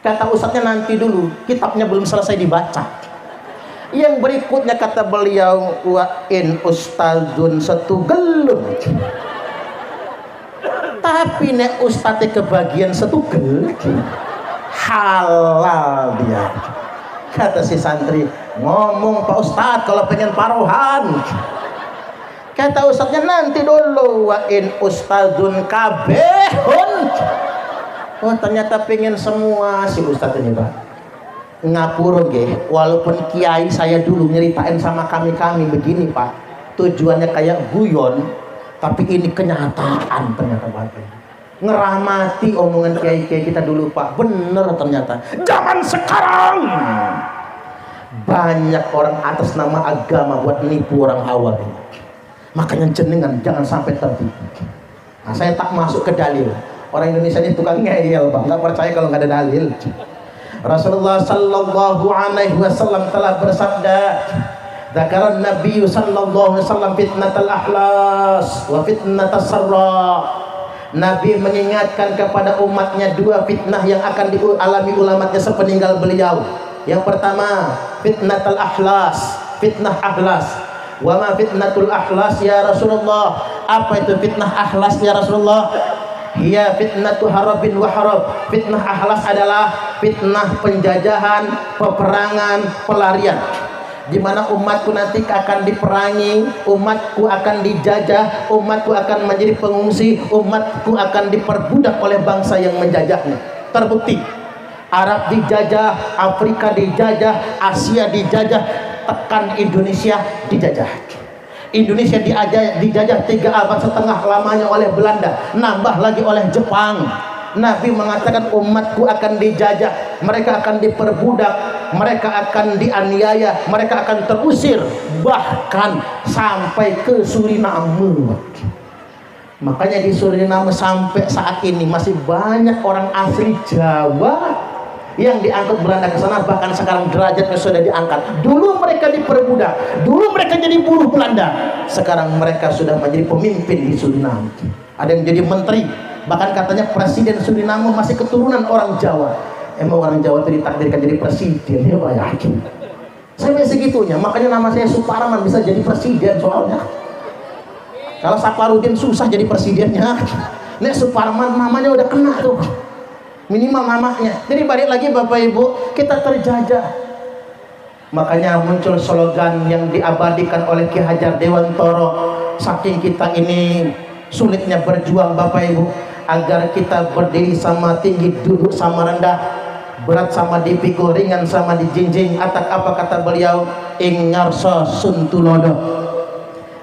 B: Kata ustadznya, nanti dulu, kitabnya belum selesai dibaca. Yang berikutnya kata beliau, wa in ustadzun setugelun. Tapi nek ustadznya kebagian setugel, halal dia. Kata si santri, ngomong Pak Ustadz kalau pengen paruhan. Kata ustadznya, nanti dulu, wa in ustadzun kabehun. Oh ternyata pengen semua si ustadz ini pak. Ngapura nggih, walaupun kiai saya dulu nyeritain sama kami begini pak, tujuannya kayak guyon, tapi ini kenyataan ternyata pak. Ngeramati omongan kiai-kiai kita dulu pak, bener ternyata. Zaman sekarang banyak orang atas nama agama buat nipu orang awam. Makanya jenengan jangan sampai tertipu. Nah, saya tak masuk ke dalil. Orang Indonesia ini tukang ngeyel pak, nggak percaya kalau nggak ada dalil. Rasulullah sallallahu alaihi wasallam telah bersabda, dzakaran Nabi sallallahu alaihi wasallam fitnatal ahlas wa fitnatas sarra. Nabi mengingatkan kepada umatnya dua fitnah yang akan dialami umatnya sepeninggal beliau. Yang pertama, fitnatul ahlas, fitnah ahlas. Wa ma fitnatul ahlas ya Rasulullah? Apa itu fitnah ahlas ya Rasulullah? Hiya fitnatu harabin wa harab. Fitnah ahlas adalah fitnah penjajahan, peperangan, pelarian, di mana umatku nanti akan diperangi, umatku akan dijajah, umatku akan menjadi pengungsi, umatku akan diperbudak oleh bangsa yang menjajahnya. Terbukti Arab dijajah, Afrika dijajah, Asia dijajah, tekan Indonesia dijajah. Indonesia dijajah 3 abad setengah lamanya oleh Belanda, nambah lagi oleh Jepang. Nabi mengatakan umatku akan dijajah, mereka akan diperbudak, mereka akan dianiaya, mereka akan terusir, bahkan sampai ke Suriname. Makanya di Suriname sampai saat ini masih banyak orang asli Jawa yang diangkut Belanda ke sana, bahkan sekarang derajatnya sudah diangkat. Dulu mereka diperbudak, dulu mereka jadi buruh Belanda, sekarang mereka sudah menjadi pemimpin di Suriname. Ada yang jadi menteri, bahkan katanya presiden Suriname masih keturunan orang Jawa. Emang orang Jawa itu ditakdirkan jadi presiden ya Pak ya? Sampai segitunya, makanya nama saya Suparman bisa jadi presiden soalnya. Kalau Saparudin susah jadi presidennya. Nek Suparman namanya udah kena tuh, minimal namanya. Jadi balik lagi Bapak Ibu, kita terjajah. Makanya muncul slogan yang diabadikan oleh Ki Hajar Dewantoro. Saking kita ini sulitnya berjuang Bapak Ibu, agar kita berdiri sama tinggi, duduk sama rendah, berat sama dipikul, ringan sama dijinjing. Atak apa kata beliau? Ing ngarsa suntulodo,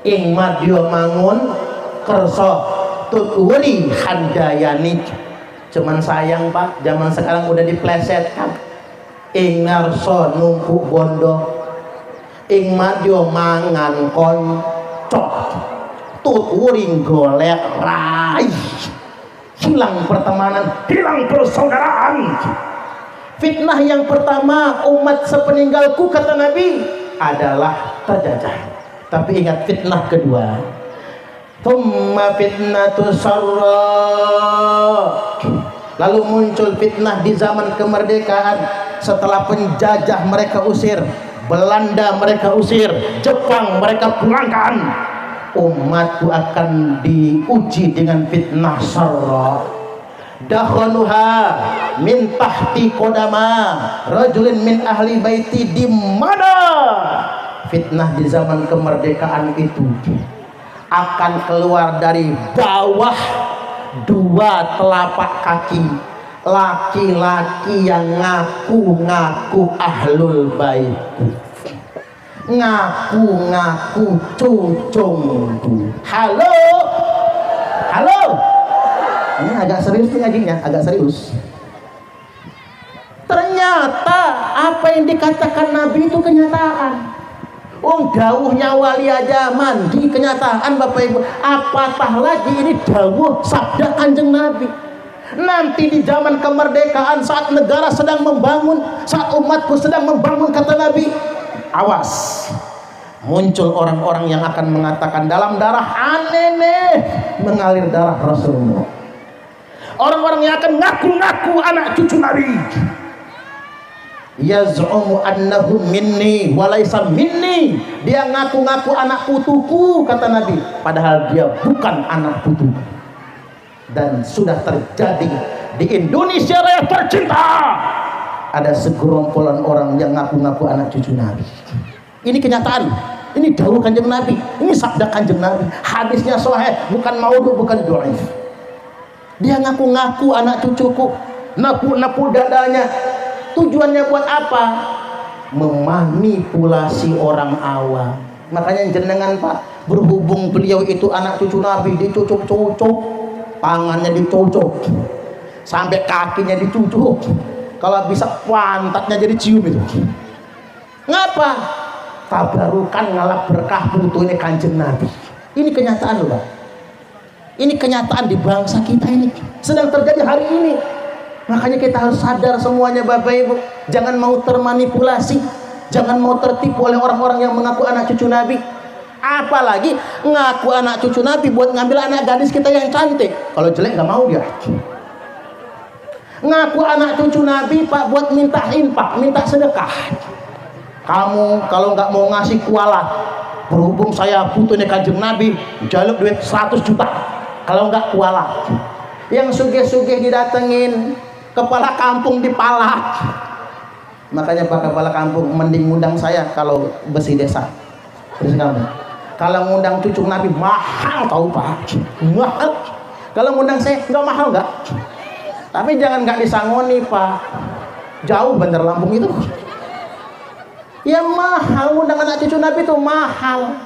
B: ing madya mangun kersa tuturi handayani. Cuman sayang Pak, zaman sekarang udah diplesetkan. Ing ngarsa numpuk bondo, ing madya mangan koncok, tuturing golek rai. Hilang pertemanan, hilang persaudaraan. Fitnah yang pertama umat sepeninggalku kata Nabi adalah terjajah. Tapi ingat fitnah kedua, thumma fitnatu sarra. Lalu muncul fitnah di zaman kemerdekaan. Setelah penjajah mereka usir, Belanda mereka usir, Jepang mereka pulangkan, umatku akan diuji dengan fitnah sarra. Dakhaluha min tahti qodama rajulin min ahli baiti. Di mana fitnah di zaman kemerdekaan itu akan keluar dari bawah dua telapak kaki laki-laki yang ngaku-ngaku ahlul bait, ngaku-ngaku cucungku. Halo, halo. Ini agak serius nih ngajinya, agak serius. Ternyata apa yang dikatakan Nabi itu kenyataan. Dawuhnya wali zaman di kenyataan Bapak Ibu. Apatah lagi ini dawuh sabda Kanjeng Nabi. Nanti di zaman kemerdekaan, saat negara sedang membangun, saat umatku sedang membangun, kata Nabi, awas, muncul orang-orang yang akan mengatakan dalam darah aneh mengalir darah Rasulullah. Orang-orang yang akan ngaku-ngaku anak cucu Nabi, yaz'umu annahu minni walaysa minni. Dia ngaku-ngaku anak putuku kata Nabi, padahal dia bukan anak putuku. Dan sudah terjadi di Indonesia Raya tercinta, ada segerombolan orang yang ngaku-ngaku anak cucu Nabi. Ini kenyataan, ini dawuh Kanjeng Nabi, ini sabda Kanjeng Nabi, hadisnya sahih, bukan maudhu, bukan dhaif. Dia ngaku-ngaku anak cucuku, napu-napu dadanya. Tujuannya buat apa? Memanipulasi orang awam. Makanya jenengan Pak, berhubung beliau itu anak cucu Nabi, dicucuk-cucuk, tangannya dicucuk, sampai kakinya dicucuk, kalau bisa pantatnya jadi cium itu. Ngapa? Tabarukan ngalap berkah putunya Kanjeng Nabi. Ini kenyataan loh Pak. Ini kenyataan di bangsa kita ini, sedang terjadi hari ini. Makanya kita harus sadar semuanya Bapak Ibu, jangan mau termanipulasi, jangan mau tertipu oleh orang-orang yang mengaku anak cucu Nabi. Apalagi ngaku anak cucu Nabi buat ngambil anak gadis kita yang cantik, kalau jelek nggak mau dia. Ngaku anak cucu Nabi Pak buat minta infak, minta sedekah. Kamu kalau nggak mau ngasih kualat, berhubung saya putunya Kanjeng Nabi, jaluk duit 100 juta. Kalau nggak kualat, yang sugih-sugih didatengin, kepala kampung dipalak. Makanya Pak kepala kampung mending ngundang saya kalau besi desa. Terus kamu, kalau ngundang cucu Nabi mahal tahu Pak, mahal. Kalau ngundang saya nggak mahal nggak. Tapi jangan nggak disangoni Pak, jauh Bandar Lampung itu. Ya mahal, ngundang anak cucu Nabi itu mahal.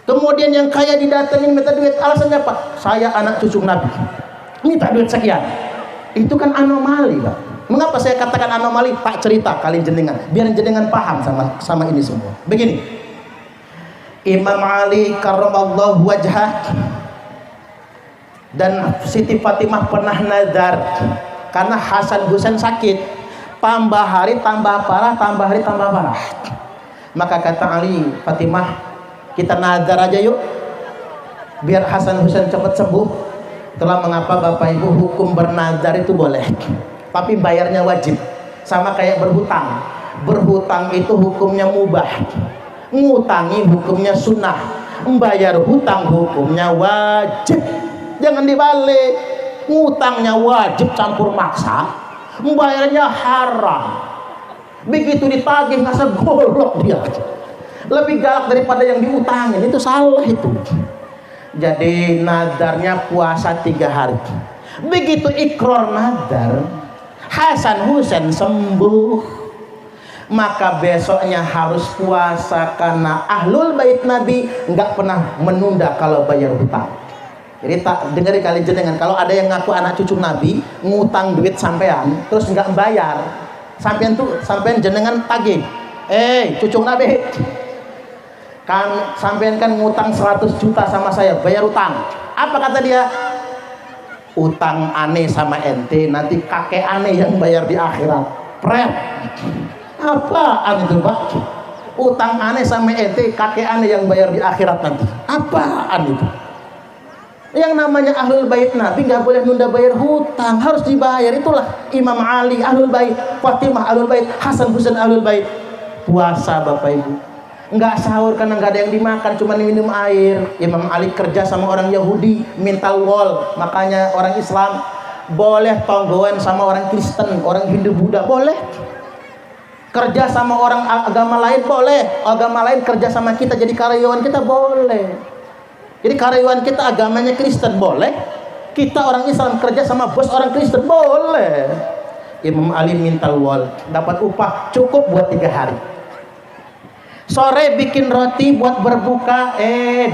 B: Kemudian yang kaya didatengin minta duit, alasannya Pak, saya anak cucu Nabi, minta duit sekian. Itu kan anomali Pak. Mengapa saya katakan anomali? Pak cerita kalian jenengan, biar jenengan paham sama ini semua. Begini, Imam Ali karramallahu wajhah dan Siti Fatimah pernah nazar karena Hasan Husain sakit, tambah hari tambah parah, tambah hari tambah parah. Maka kata Ali, Fatimah, kita nazar aja yuk, biar Hasan Husain cepat sembuh. Itulah mengapa Bapak Ibu hukum bernazar itu boleh, tapi bayarnya wajib. Sama kayak berhutang. Berhutang itu hukumnya mubah, ngutangi hukumnya sunnah, membayar hutang hukumnya wajib. Jangan dibalik, ngutangnya wajib campur maksa, membayarnya haram. Begitu ditagih nggak golok dia, lebih galak daripada yang diutangin. Itu salah itu. Jadi nadarnya puasa 3 hari. Begitu ikrar nadar, Hasan Husain sembuh, maka besoknya harus puasa karena ahlul bait Nabi nggak pernah menunda kalau bayar hutang. Jadi tak dengar kali jenengan kalau ada yang ngaku anak cucu Nabi ngutang duit sampean terus nggak bayar, sampean jenengan tagih, cucu Nabi kan sampean kan ngutang 100 juta sama saya, bayar utang. Apa kata dia? Utang aneh sama ente, nanti kakek aneh yang bayar di akhirat. Pret. Apaan itu Pak? Utang aneh sama ente, kakek aneh yang bayar di akhirat nanti. Apaan itu? Yang namanya ahlul bait Nabi nggak boleh nunda bayar hutang, harus dibayar. Itulah Imam Ali ahlul bait, Fatimah ahlul bait, Hasan Husain ahlul bait. Puasa Bapak Ibu, nggak sahur karena nggak ada yang dimakan, cuma minum air. Imam Ali kerja sama orang Yahudi, minta wol. Makanya orang Islam boleh tonggoan sama orang Kristen, orang Hindu Buddha boleh. Kerja sama orang agama lain boleh, agama lain kerja sama kita jadi karyawan kita boleh. Jadi karyawan kita agamanya Kristen boleh, kita orang Islam kerja sama bos orang Kristen boleh. Imam Ali minta wol, dapat upah cukup buat 3 hari. Sore bikin roti buat berbuka,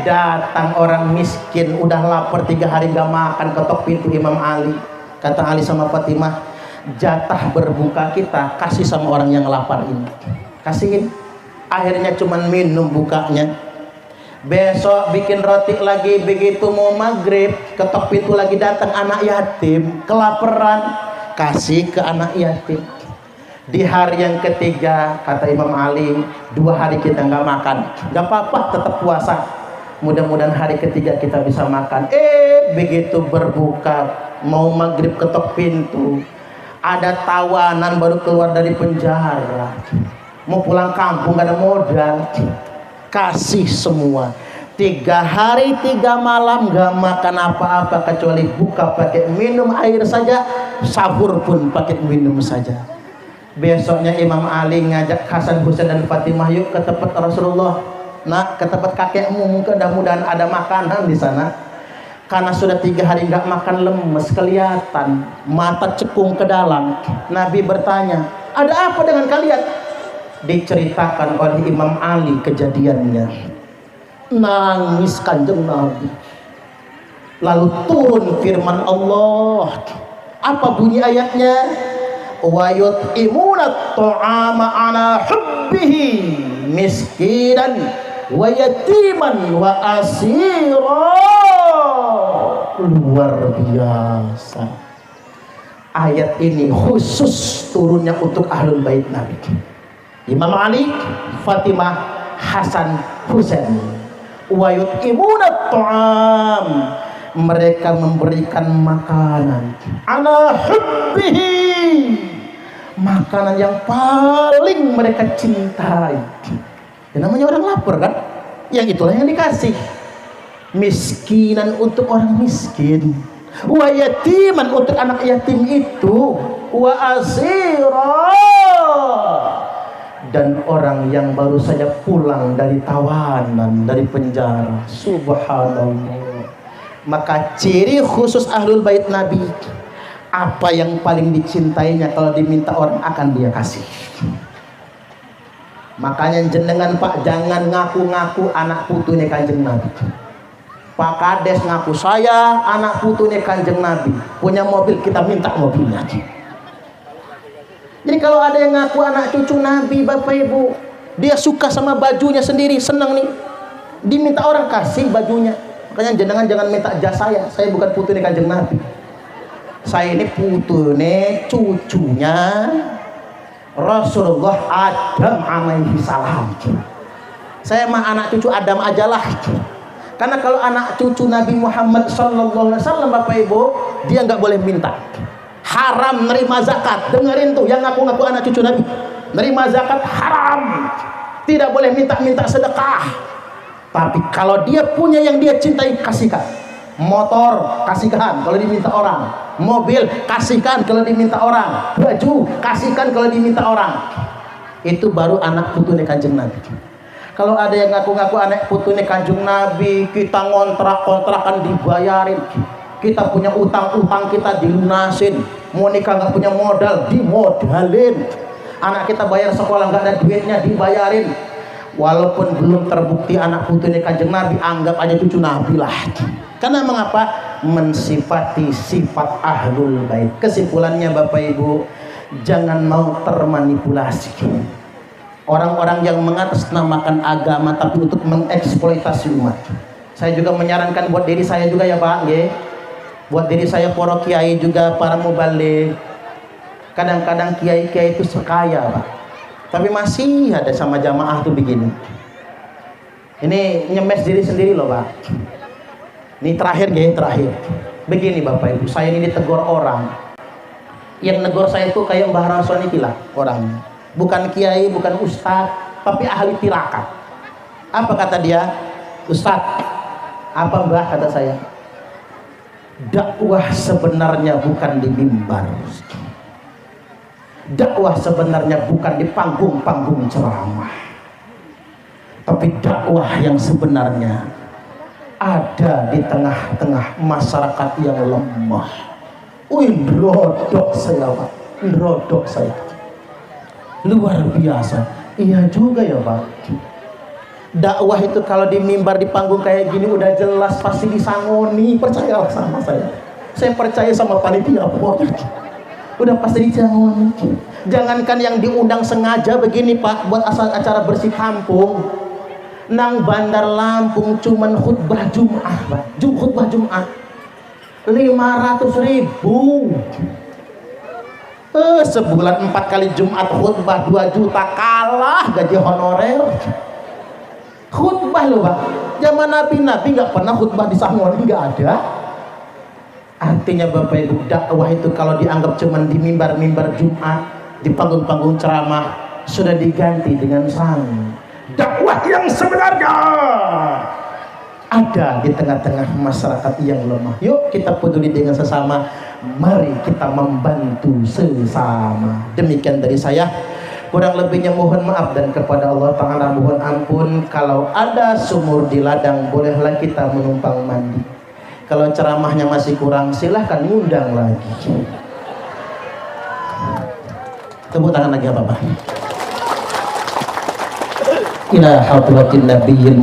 B: datang orang miskin udah lapar 3 hari gak makan, ketok pintu Imam Ali. Kata Ali sama Fatimah, jatah berbuka kita kasih sama orang yang lapar ini, kasihin. Akhirnya cuman minum bukanya. Besok bikin roti lagi, begitu mau maghrib ketok pintu lagi, datang anak yatim kelaparan, kasih ke anak yatim. Di hari yang ketiga kata Imam Ali, 2 hari kita nggak makan, nggak apa-apa tetap puasa, mudah-mudahan hari ketiga kita bisa makan. Begitu berbuka mau maghrib ketok pintu, ada tawanan baru keluar dari penjara, mau pulang kampung nggak ada modal, kasih semua. 3 hari 3 malam nggak makan apa-apa kecuali buka pakai minum air saja, sahur pun pakai minum saja. Besoknya Imam Ali ngajak Hasan Husain dan Fatimah, yuk ke tempat Rasulullah, nak ke tempat kakekmu, mungkin mudah-mudahan ada makanan di sana. Karena sudah 3 hari nggak makan, lemes kelihatan, mata cekung ke dalam. Nabi bertanya, ada apa dengan kalian? Diceritakan oleh Imam Ali kejadiannya. Nangis Kanjeng Nabi. Lalu turun firman Allah. Apa bunyi ayatnya? Wa yut'imuna ta'ama ala hubbihi miskinan wa yatiman wa asira. Luar biasa. Ayat ini khusus turunnya untuk ahlul bait Nabi. Imam Ali, Fatimah, Hasan, Husain. Wa yut'imuna ta'am, mereka memberikan makanan ala hubbihi, makanan yang paling mereka cintai. Ya, namanya orang lapar kan, yang itulah yang dikasih. Miskinan untuk orang miskin, wa yatiman untuk anak yatim itu, wa asira, dan orang yang baru saja pulang dari tawanan, dari penjara. Subhanallah. Maka ciri khusus ahlul bait Nabi, apa yang paling dicintainya kalau diminta orang akan dia kasih. Makanya jenengan Pak jangan ngaku-ngaku anak putune Kanjeng Nabi. Pak Kades ngaku saya anak putune Kanjeng Nabi, punya mobil kita minta mobilnya. Jadi kalau ada yang ngaku anak cucu Nabi, Bapak Ibu, dia suka sama bajunya sendiri, senang nih, diminta orang kasih bajunya. Makanya jangan minta jas saya bukan putune Kanjeng Nabi. Saya ini putune cucunya Rasulullah Adam alaihi salam. Saya mah anak cucu Adam ajalah. Karena kalau anak cucu Nabi Muhammad sallallahu alaihi wasallam, Bapak Ibu, dia nggak boleh minta. Haram nerima zakat. Dengerin tuh yang ngaku-ngaku anak cucu Nabi. Nerima zakat haram. Tidak boleh minta-minta sedekah. Tapi kalau dia punya yang dia cintai, kasihkan. Motor, kasihkan kalau diminta orang. Mobil, kasihkan kalau diminta orang. Baju, kasihkan kalau diminta orang. Itu baru anak putune Kanjeng Nabi. Kalau ada yang ngaku-ngaku anak putune Kanjeng Nabi, kita ngontrak-kontrakan dibayarin, kita punya utang-utang kita dilunasin, mau nikah nggak punya modal, dimodalin. Anak kita bayar sekolah nggak ada duitnya, dibayarin. Walaupun belum terbukti anak putunya Kanjeng Nabi, anggap aja cucu Nabi lah. Karena mengapa? Mensifati sifat ahlul bait. Kesimpulannya Bapak Ibu, jangan mau termanipulasi orang-orang yang mengatasnamakan agama tapi untuk mengeksploitasi umat. Saya juga menyarankan buat diri saya juga ya Pak, buat diri saya, para kiai juga, para mubalik. Kadang-kadang kiai-kiai itu sekaya Pak, tapi masih ada sama jamaah tuh begini. Ini nyemes diri sendiri loh Pak. Ini terakhir terakhir. Begini Bapak Ibu, saya ini ditegur orang. Yang negor saya itu kayak Mbah Rasul ini lah orangnya. Bukan kiai, bukan ustaz, tapi ahli tirakat. Apa kata dia? Ustaz, apa Mbah kata saya? Dakwah sebenarnya bukan di mimbar. Dakwah sebenarnya bukan di panggung-panggung ceramah. Tapi dakwah yang sebenarnya ada di tengah-tengah masyarakat yang lemah. Wih, rodok saya Pak, rodok saya. Luar biasa. Iya juga ya Pak. Dakwah itu kalau di mimbar, di panggung kayak gini udah jelas pasti disangoni. Percayalah sama saya. Saya percaya sama panitia pokoknya. Udah pasti disangoni. Jangankan yang diundang sengaja begini Pak, buat asal acara bersih kampung. Nang Bandar Lampung cuman khutbah Jum'ah Pak. Khutbah Jum'ah 500.000. Sebulan 4 kali Jumat khutbah 2 juta, kalah gaji honorer. Khutbah loh Pak. Zaman Nabi nggak pernah khutbah di Sangoni, nggak ada. Artinya Bapak Ibu, dakwah itu kalau dianggap cuman di mimbar-mimbar Jumat, di panggung-panggung ceramah, sudah diganti dengan sang dakwah yang sebenarnya ada di tengah-tengah masyarakat yang lemah. Yuk kita peduli dengan sesama, mari kita membantu sesama. Demikian dari saya, kurang lebihnya mohon maaf, dan kepada Allah Ta'ala mohon ampun. Kalau ada sumur di ladang, bolehlah kita menumpang mandi. Kalau ceramahnya masih kurang, silahkan ngundang lagi. Tepuk tangan lagi Bapak. Ila hadratin nabiyil